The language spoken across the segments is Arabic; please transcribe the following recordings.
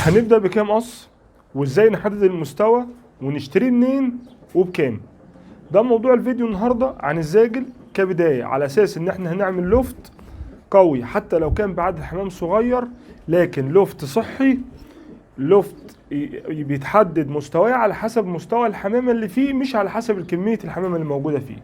هنبدأ بكام قص، وازاي نحدد المستوى، ونشتريه منين وبكام. ده موضوع الفيديو النهارده عن الزاجل كبداية، على اساس ان احنا هنعمل لوفت قوي حتى لو كان بعدد الحمام صغير، لكن لوفت صحي. لوفت بيتحدد مستواه على حسب مستوى الحمامة اللي فيه، مش على حسب كمية الحمامة اللي موجودة فيه.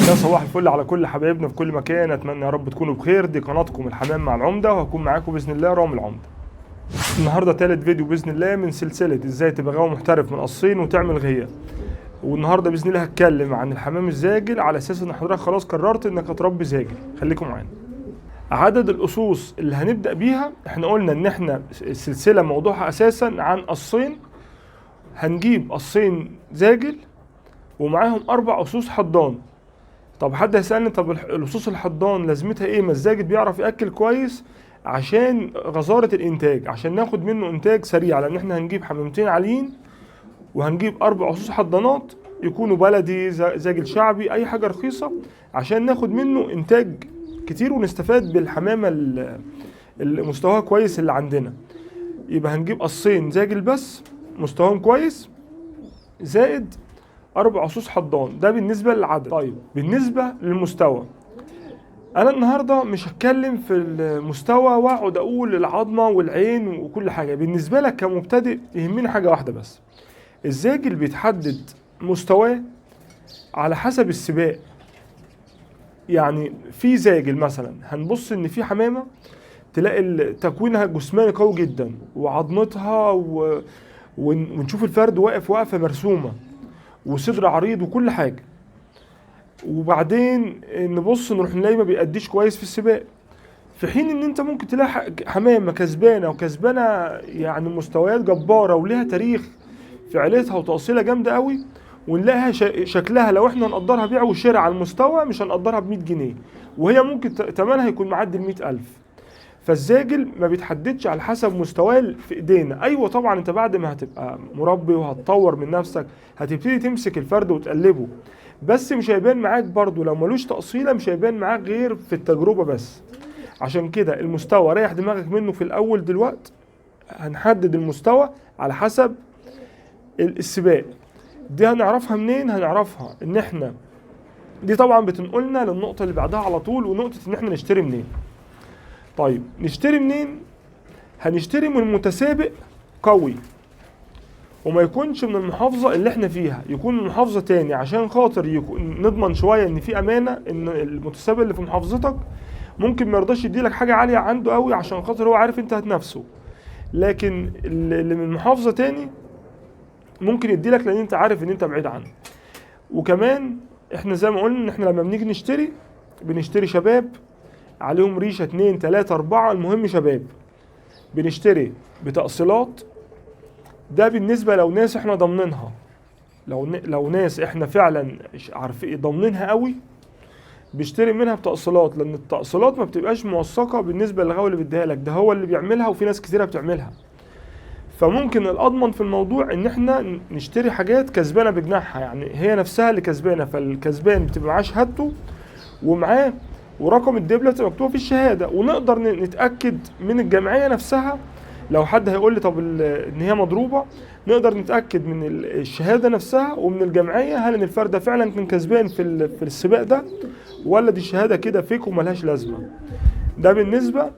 يا صباح الفل على كل حبايبنا في كل مكان، اتمنى يا رب تكونوا بخير. دي قناتكم الحمام مع العمدة، وهكون معاكم باذن الله رامي العمدة. النهارده تالت فيديو باذن الله من سلسلة ازاي تبقى غاوي محترف من قصين وتعمل غية. والنهارده باذن الله هتكلم عن الحمام الزاجل، على اساس ان حضرتك خلاص قررت انك هتربي زاجل. خليكم معانا. عدد القصوص اللي هنبدأ بيها، احنا قلنا ان احنا السلسلة موضوعها اساسا عن قصين. هنجيب قصين زاجل ومعاهم 4 قصوص حضان. طب حد هيسألني، طب القصوص الحضان لازمتها ايه؟ ما الزاجل بيعرف ياكل كويس عشان غزارة الانتاج، عشان ناخد منه انتاج سريع، لان احنا هنجيب حمامتين عاليين وهنجيب 4 قصوص حضانات يكونوا بلدي، زاجل شعبي، اي حاجة رخيصة، عشان ناخد منه انتاج كتير ونستفاد بالحمامة اللي مستواها كويس اللي عندنا. يبقى هنجيب قصين زاجل بس مستواهم كويس، زائد 4 قصوص حضان. ده بالنسبة للعدد. طيب بالنسبة للمستوى، أنا النهاردة مش هتكلم في المستوى وأقعد أقول العظمة والعين وكل حاجة. بالنسبة لك كمبتدئ يهمني حاجة واحدة بس: الزاجل بيتحدد مستواه على حسب السباق. يعني في زاجل مثلا هنبص إن في حمامة تلاقي تكوينها جسماني قوي جدا وعظمتها ونشوف الفرد واقف وقفة مرسومة وصدر عريض وكل حاجة، وبعدين نبص نروح نلاقي ما بيأديش كويس في السباق. في حين ان انت ممكن تلاقي حمامة كسبانة وكسبانة يعني مستويات جبارة وليها تاريخ في عيلتها وتأصيلها جامدة قوي، ونلاقيها شكلها لو احنا هنقدرها بيع وشراء على المستوى مش هنقدرها ب 100 جنيه، وهي ممكن تمنها يكون معدي ال 100,000. فالزاجل ما بيتحددش على حسب مستواه في ايدينا. ايوه طبعا انت بعد ما هتبقى مربي وهتطور من نفسك هتبتدي تمسك الفرد وتقلبه، بس مش هيبان معاك برضو لو ملوش تأصيلة، مش هيبان معاك غير في التجربة بس. عشان كده المستوى ريح دماغك منه في الاول. دلوقتي هنحدد المستوى على حسب السباق. دي هنعرفها منين؟ هنعرفها ان احنا دي طبعا بتنقلنا للنقطة اللي بعدها على طول، ونقطة ان احنا نشتري منين. طيب نشتري منين؟ هنشتري من متسابق قوي، وما يكونش من المحافظة اللي احنا فيها، يكون من محافظة تاني، عشان خاطر نضمن شوية ان في امانة، ان المتسابق اللي في محافظتك ممكن ما يرضاش يديلك حاجة عالية عنده قوي عشان خاطر هو عارف انت هتنافسه، لكن اللي من محافظة تاني ممكن يديلك لان انت عارف ان انت بعيد عنه. وكمان احنا زي ما قلنا ان احنا لما بنيجي نشتري بنشتري شباب عليهم ريشة 2 3 4، المهم شباب. بنشتري بتأصيلات. ده بالنسبة لو ناس احنا ضامنينها، لو ناس احنا فعلا عارفين ضامنينها قوي بيشتري منها بتأصيلات، لان التأصيلات ما بتبقاش موثقة بالنسبة للغاوي اللي بيديها لك، ده هو اللي بيعملها وفي ناس كتيرة بتعملها. فممكن الأضمن في الموضوع ان احنا نشتري حاجات كسبانة بجناحها، يعني هي نفسها اللي كسبانة، فالكسبان بتبقى معاه شهادته ومعاه ورقم الدبلة بتبقى مكتوبة في الشهادة، ونقدر نتأكد من الجمعية نفسها. لو حد هيقول لي طب ان هي مضروبة، نقدر نتأكد من الشهادة نفسها ومن الجمعية هل ان الفرد ده فعلا كان كسبان في السباق ده، ولا دي الشهادة كده فيك وملهاش لازمة. ده بالنسبة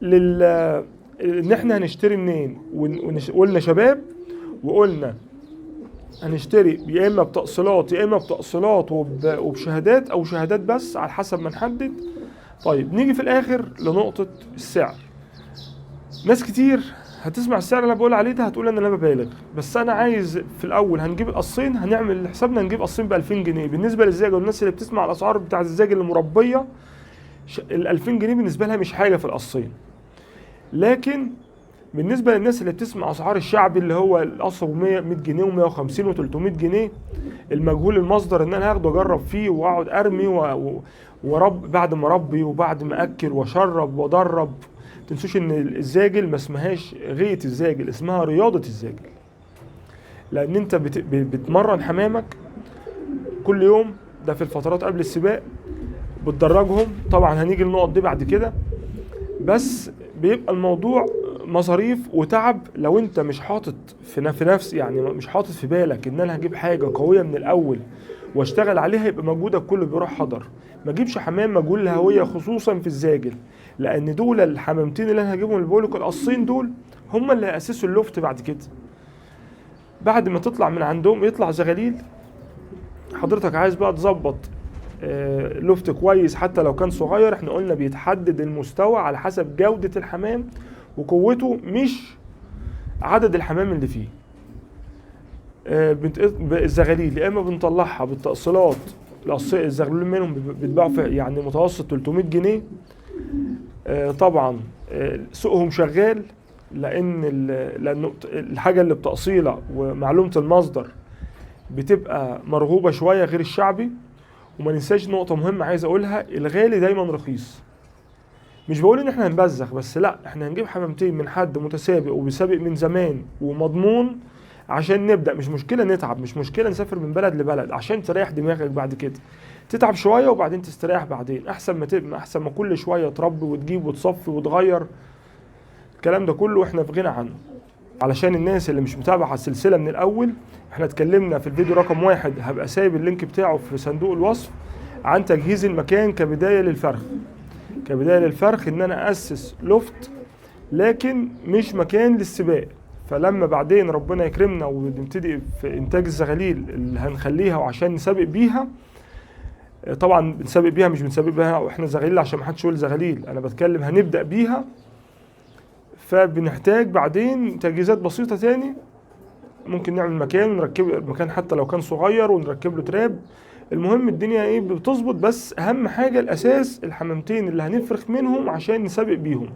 ان احنا هنشتري منين. وقلنا شباب، وقلنا هنشتري يا اما بتأصيلات يا اما بتأصيلات وبشهادات او شهادات بس على حسب ما نحدد. طيب نيجي في الاخر لنقطة السعر. ناس كتير هتسمع السعر اللي انا بقول عليه ده هتقول ان انا ببالغ، بس انا عايز في الاول هنجيب القصين، هنعمل حسابنا نجيب قصين ب 2000 جنيه. بالنسبة للزاجل والناس اللي بتسمع الاسعار بتاعت الزاجل المربية، ال 2000 جنيه بالنسبة لها مش حاجة في القصين. لكن بالنسبة للناس اللي بتسمع اسعار الشعبي اللي هو القص ب 100 جنيه و150 و300 جنيه، المجهول المصدر ان انا هاخده اجرب فيه واقعد ارمي ورب بعد ما اربي وبعد ما اكل واشرب وادرب. تنسوش ان الزاجل ما اسمهاش غاية الزاجل، اسمها رياضة الزاجل، لان انت بتمرن حمامك كل يوم. ده في الفترات قبل السباق بتدرجهم. طبعا هنيجي النقط دي بعد كده، بس بيبقى الموضوع مصاريف وتعب لو انت مش حاطط في نفس، يعني مش حاطط في بالك ان انا هجيب حاجه قويه من الاول واشتغل عليها، يبقى مجهودك كله بيروح حضر. ما تجيبش حمام مجهول الهويه خصوصا في الزاجل، لان دول الحمامتين اللي انا هجيبهم اللي بقول لك القصين دول هم اللي هيأسسوا اللفت بعد كده. بعد ما تطلع من عندهم يطلع زغاليل، حضرتك عايز بقى تظبط لفت كويس حتى لو كان صغير. احنا قلنا بيتحدد المستوى على حسب جودة الحمام وقوته، مش عدد الحمام اللي فيه. الزغاليل يا اما بنطلعها بالتأصيلات، الزغلول منهم بيتباعوا في يعني متوسط 300 جنيه. طبعا سوقهم شغال، لان الحاجة اللي بتأصيلة ومعلومة المصدر بتبقى مرغوبة شوية غير الشعبي. وما ننساش نقطة مهمة عايز اقولها، الغالي دايما رخيص. مش بقول ان احنا هنبذخ، بس لا، احنا هنجيب حمامتين من حد متسابق وبيسابق من زمان ومضمون عشان نبدأ. مش مشكلة نتعب، مش مشكلة نسافر من بلد لبلد عشان تريح دماغك بعد كده. تتعب شوية وبعدين تستريح بعدين، احسن ما كل شوية تربي وتجيب وتصفي وتغير. الكلام ده كله احنا في غنى عنه. علشان الناس اللي مش متابعة السلسلة من الأول، احنا اتكلمنا في الفيديو رقم 1، هبقى سايب اللينك بتاعه في صندوق الوصف، عن تجهيز المكان كبداية للفرخ. كبداية للفرخ ان انا اسس لوفت لكن مش مكان للسباق. فلما بعدين ربنا يكرمنا ونبتدي في انتاج الزغاليل اللي هنخليها وعشان نسابق بيها، طبعا بنسابق بيها، مش بنسابق بيها واحنا زغاليل عشان ما حدش يقول زغاليل، انا بتكلم هنبدأ بيها. فبنحتاج بعدين تجهيزات بسيطة تاني. ممكن نعمل مكان ونركب المكان حتى لو كان صغير ونركب له تراب. المهم الدنيا ايه بتظبط، بس اهم حاجة الاساس الحمامتين اللي هنفرخ منهم عشان نسابق بيهم.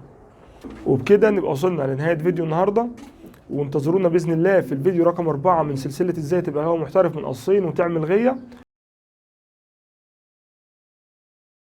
وبكده نبقى وصلنا لنهاية فيديو النهاردة، وانتظرونا بإذن الله في الفيديو رقم 4 من سلسلة ازاي تبقى هو محترف من قصين وتعمل غية.